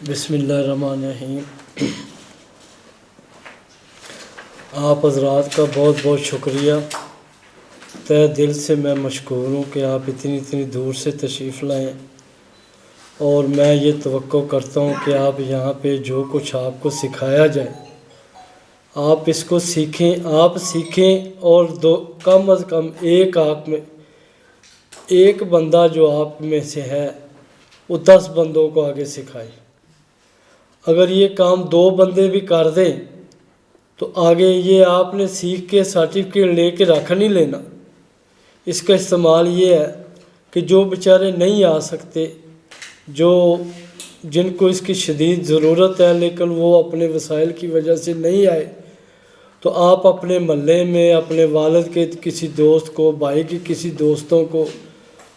بسم اللہ الرحمن الرحیم۔ آپ حضرات کا بہت بہت شکریہ، تہہ دل سے میں مشکور ہوں کہ آپ اتنی دور سے تشریف لائیں، اور میں یہ توقع کرتا ہوں کہ آپ یہاں پہ جو کچھ آپ کو سکھایا جائے آپ اس کو سیکھیں، آپ سیکھیں، اور کم از کم ایک بندہ جو آپ میں سے ہے وہ 10 بندوں کو آگے سکھائے۔ اگر یہ کام 2 بندے بھی کر دیں تو آگے یہ آپ نے سیکھ کے سرٹیفکیٹ لے کے رکھ نہیں لینا، اس کا استعمال یہ ہے کہ جو بیچارے نہیں آ سکتے، جن کو اس کی شدید ضرورت ہے لیکن وہ اپنے وسائل کی وجہ سے نہیں آئے، تو آپ اپنے محلے میں اپنے والد کے کسی دوست کو، بھائی کے کسی دوستوں کو،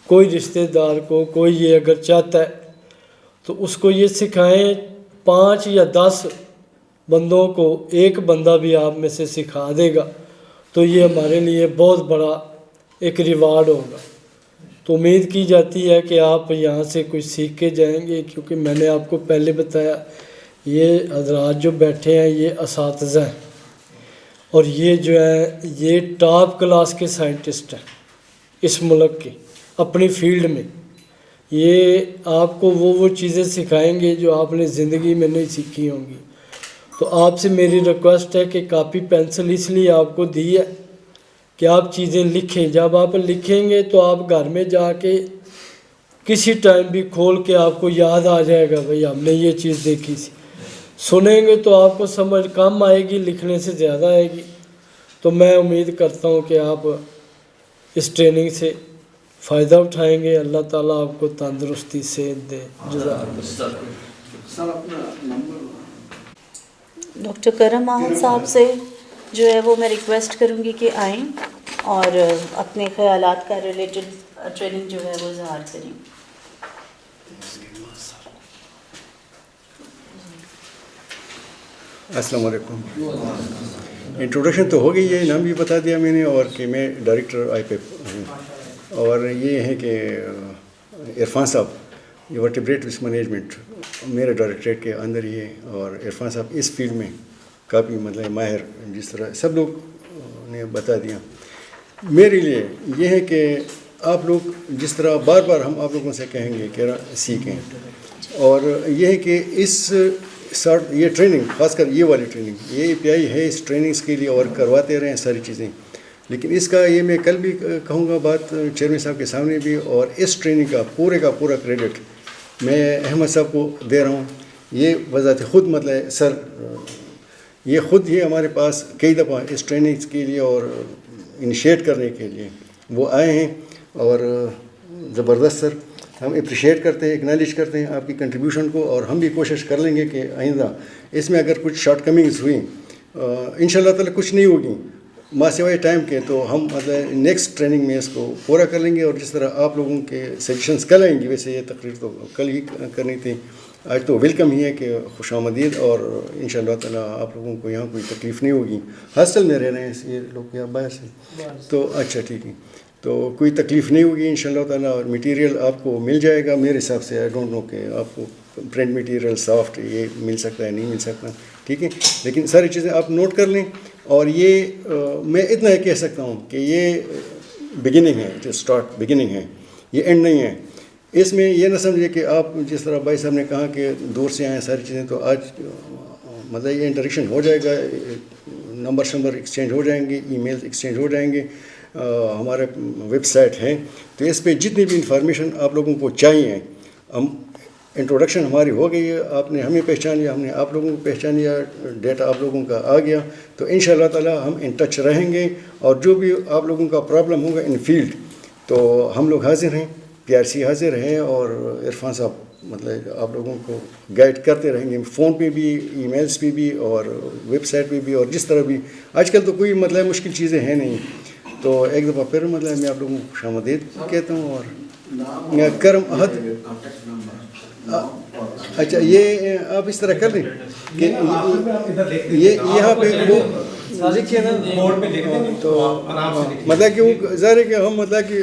کوئی رشتہ دار کو، کوئی یہ اگر چاہتا ہے تو اس کو یہ سکھائیں۔ 5 یا 10 بندوں کو ایک بندہ بھی آپ میں سے سکھا دے گا تو یہ ہمارے لیے بہت بڑا ایک ریوارڈ ہوگا۔ تو امید کی جاتی ہے کہ آپ یہاں سے کچھ سیکھ کے جائیں گے، کیونکہ میں نے آپ کو پہلے بتایا یہ حضرات جو بیٹھے ہیں یہ اساتذہ ہیں، اور یہ جو ہے یہ ٹاپ کلاس کے سائنٹسٹ ہیں اس ملک کے اپنی فیلڈ میں۔ یہ آپ کو وہ چیزیں سکھائیں گے جو آپ نے زندگی میں نہیں سیکھی ہوں گی۔ تو آپ سے میری ریکویسٹ ہے کہ کاپی پینسل اس لیے آپ کو دی ہے کہ آپ چیزیں لکھیں۔ جب آپ لکھیں گے تو آپ گھر میں جا کے کسی ٹائم بھی کھول کے آپ کو یاد آ جائے گا، بھئی ہم نے یہ چیز دیکھی تھی۔ سنیں گے تو آپ کو سمجھ کم آئے گی، لکھنے سے زیادہ آئے گی۔ تو میں امید کرتا ہوں کہ آپ اس ٹریننگ سے فائدہ اٹھائیں گے۔ اللہ تعالیٰ آپ کو تندرستی صحت دے۔ جزاک ڈاکٹر کرم احمد صاحب سے جو ہے وہ میں ریکویسٹ کروں گی کہ آئیں اور اپنے خیالات کا ریلیٹڈ ٹریننگ جو ہے وہ اظہار کریں۔ السلام علیکم۔ انٹروڈکشن تو ہو گئی ہے، نام بھی بتا دیا میں نے، اور کہ میں ڈائریکٹر آئی پی ہوں، اور یہ ہے کہ عرفان صاحب یہ ورٹیبریٹ رسک مینجمنٹ میرے ڈائریکٹریٹ کے اندر ہی ہے، اور عرفان صاحب اس فیلڈ میں کافی مطلب ماہر، جس طرح سب لوگ نے بتا دیا۔ میرے لیے یہ ہے کہ آپ لوگ جس طرح بار بار ہم آپ لوگوں سے کہیں گے کہ سیکھیں، اور یہ ہے کہ یہ ٹریننگ، خاص کر یہ والی ٹریننگ، یہ اے پی آئی ہے اس ٹریننگس کے لیے، اور کرواتے رہیں ساری چیزیں، لیکن اس کا یہ میں کل بھی کہوں گا بات چیئرمین صاحب کے سامنے بھی، اور اس ٹریننگ کا پورا کریڈٹ میں احمد صاحب کو دے رہا ہوں۔ یہ بذات خود مطلب سر یہ خود ہی ہمارے پاس کئی دفعہ اس ٹریننگ کے لیے اور انیشیٹ کرنے کے لیے وہ آئے ہیں، اور زبردست سر، ہم اپریشیٹ کرتے ہیں، اکنالج کرتے ہیں آپ کی کنٹریبیوشن کو، اور ہم بھی کوشش کر لیں گے کہ آئندہ اس میں اگر کچھ شارٹ کمنگز ہوئیں انشاءاللہ تعالیٰ کچھ نہیں ہوگی ماں سوائے ٹائم کے، تو ہم مطلب نیکسٹ ٹریننگ میں اس کو پورا کر لیں گے۔ اور جس طرح آپ لوگوں کے سجیشنز کل آئیں گی، ویسے یہ تقریر تو کل ہی کرنی تھی، آج تو ویلکم ہی ہے کہ خوش آمدید، اور انشاءاللہ تعالیٰ آپ لوگوں کو یہاں کوئی تکلیف نہیں ہوگی۔ ہاسٹل میں رہ رہے ہیں یہ لوگ یا باہر سے، تو اچھا ٹھیک ہے، تو کوئی تکلیف نہیں ہوگی انشاءاللہ تعالیٰ، اور میٹیریل آپ کو مل جائے گا میرے حساب سے۔ آئی ڈونٹ نو کہ آپ کو پرنٹ میٹیریل سافٹ یہ مل سکتا ہے نہیں مل سکتا، ٹھیک ہے، لیکن ساری چیزیں آپ نوٹ کر لیں۔ اور یہ میں اتنا ہی کہہ سکتا ہوں کہ یہ بگننگ ہے، جو اسٹارٹ بگننگ ہے، یہ اینڈ نہیں ہے۔ اس میں یہ نہ سمجھے کہ آپ جس طرح بھائی صاحب نے کہا کہ دور سے آئیں ساری چیزیں، تو آج مطلب یہ انٹریکشن ہو جائے گا، نمبر ایکسچینج ہو جائیں گے، ای میل ایکسچینج ہو جائیں گے، ہمارے ویب سائٹ ہے، تو اس پہ جتنی بھی انفارمیشن آپ لوگوں کو چاہیے، ہم انٹروڈکشن ہماری ہو گئی ہے، آپ نے ہمیں پہچان لیا، ہم نے آپ لوگوں کو پہچان لیا، ڈیٹا آپ لوگوں کا آ گیا، تو انشاءاللہ تعالیٰ ہم ان ٹچ رہیں گے، اور جو بھی آپ لوگوں کا پرابلم ہوگا ان فیلڈ تو ہم لوگ حاضر ہیں، پی آر سی حاضر ہیں، اور عرفان صاحب مطلب آپ لوگوں کو گائیڈ کرتے رہیں گے، فون پہ بھی، ای میلز پہ بھی، اور ویب سائٹ پہ بھی، اور جس طرح بھی آج کل تو کوئی مطلب مشکل چیزیں ہیں نہیں۔ تو ایک دفعہ پھر مطلب میں آپ لوگوں کو خوش آمدید کہتا ہوں، اور کرم احد، اچھا یہ آپ اس طرح کر لیں کہ یہ یہاں پہ وہ لکھے نا، تو مطلب کہ وہ ظاہر ہے کہ ہم مطلب کہ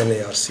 NARC।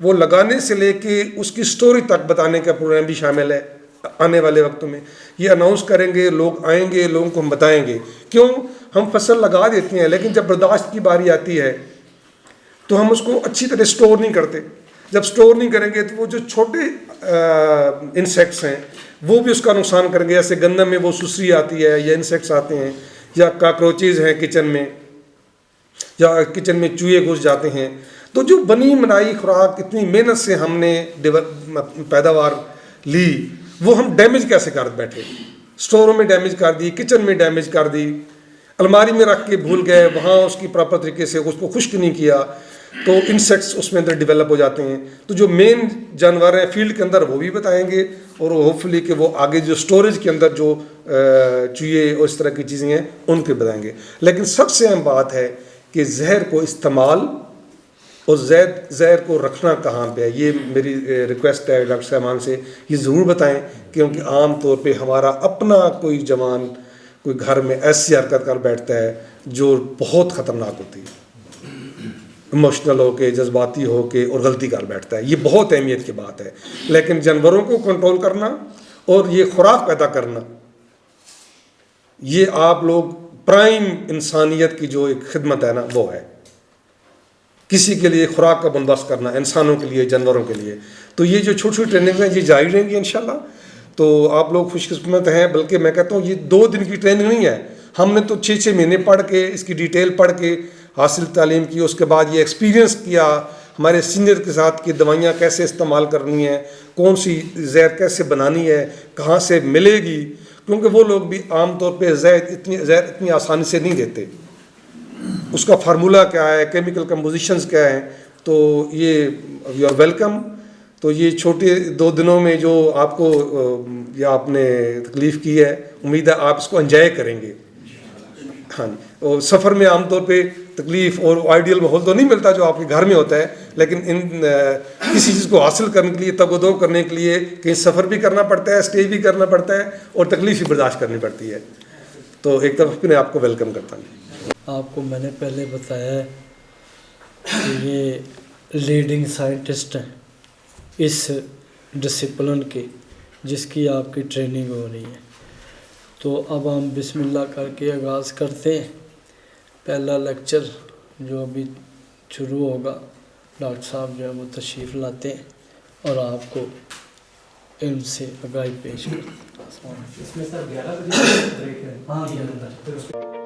وہ لگانے سے لے کے اس کی سٹوری تک بتانے کا پروگرام بھی شامل ہے آنے والے وقتوں میں. یہ اناؤنس کریں گے, لوگ آئیں گے, لوگوں کو ہم بتائیں گے. کیوں ہم فصل لگا دیتے ہیں لیکن جب برداشت کی باری آتی ہے تو ہم اس کو اچھی طرح سٹور نہیں کرتے. جب سٹور نہیں کریں گے تو وہ جو چھوٹے انسیکٹس ہیں وہ بھی اس کا نقصان کریں گے. جیسے گندم میں وہ سسری آتی ہے یا انسیکٹس آتے ہیں یا کاکروچز ہیں کچن میں, یا کچن میں چوہے گھس جاتے ہیں. تو جو بنی بنائی خوراک اتنی محنت سے ہم نے پیداوار لی وہ ہم ڈیمیج کیسے کر بیٹھے. سٹوروں میں ڈیمیج کر دی, کچن میں ڈیمیج کر دی, الماری میں رکھ کے بھول گئے, وہاں اس کی پراپر طریقے سے اس کو خشک نہیں کیا تو انسیکٹس اس میں اندر ڈیولپ ہو جاتے ہیں. تو جو مین جانور ہیں فیلڈ کے اندر وہ بھی بتائیں گے اور ہوپ فلی کہ وہ آگے جو سٹوریج کے اندر جو چوہے اور اس طرح کی چیزیں ہیں ان کے بتائیں گے. لیکن سب سے اہم بات ہے کہ زہر کو استعمال اور زہر کو رکھنا کہاں پہ ہے. یہ میری ریکویسٹ ہے ڈاکٹر صاحبان سے, یہ ضرور بتائیں کیونکہ عام طور پہ ہمارا اپنا کوئی جوان کوئی گھر میں ایسی حرکت کر بیٹھتا ہے جو بہت خطرناک ہوتی ہے, ایموشنل ہو کے, جذباتی ہو کے اور غلطی کر بیٹھتا ہے. یہ بہت اہمیت کی بات ہے. لیکن جانوروں کو کنٹرول کرنا اور یہ خوراک پیدا کرنا, یہ آپ لوگ پرائم انسانیت کی جو ایک خدمت ہے نا وہ ہے. کسی کے لیے خوراک کا بندوبست کرنا, انسانوں کے لیے, جانوروں کے لیے. تو یہ جو چھوٹی چھوٹی ٹریننگ ہیں یہ جاری رہیں گی انشاءاللہ. تو آپ لوگ خوش قسمت ہیں, بلکہ میں کہتا ہوں یہ 2 دن کی ٹریننگ نہیں ہے. ہم نے تو 6 مہینے پڑھ کے اس کی ڈیٹیل پڑھ کے حاصل تعلیم کی, اس کے بعد یہ ایکسپیرینس کیا ہمارے سینئر کے ساتھ کہ دوائیاں کیسے استعمال کرنی ہیں, کون سی زہر کیسے بنانی ہے, کہاں سے ملے گی, کیونکہ وہ لوگ بھی عام طور پہ زہر اتنی آسانی سے نہیں دیتے. اس کا فارمولہ کیا ہے, کیمیکل کمپوزیشنز کیا ہیں. تو یہ یو آر ویلکم. تو یہ چھوٹے 2 دنوں میں جو آپ کو یا آپ نے تکلیف کی ہے, امید ہے آپ اس کو انجوائے کریں گے. ہاں جی, اور سفر میں عام طور پہ تکلیف اور آئیڈیل ماحول تو نہیں ملتا جو آپ کے گھر میں ہوتا ہے, لیکن کسی چیز کو حاصل کرنے کے لیے, تگ و دو کرنے کے لیے کہیں سفر بھی کرنا پڑتا ہے, اسٹے بھی کرنا پڑتا ہے اور تکلیف بھی برداشت کرنی پڑتی ہے. تو ایک دفعہ پھر میں آپ کو ویلکم کرتا ہوں. آپ کو میں نے پہلے بتایا ہے کہ یہ لیڈنگ سائنٹسٹ ہیں اس ڈسپلن کے, جس کی آپ کی ٹریننگ ہو رہی ہے. تو اب ہم بسم اللہ کر کے آغاز کرتے ہیں. پہلا لیکچر جو ابھی شروع ہوگا, ڈاکٹر صاحب جو ہے وہ تشریف لاتے ہیں اور آپ کو علم سے آگاہی پیش کرتے ہیں. اس میں سر 11 بجے بریک ہے. ہاں 11 بجے.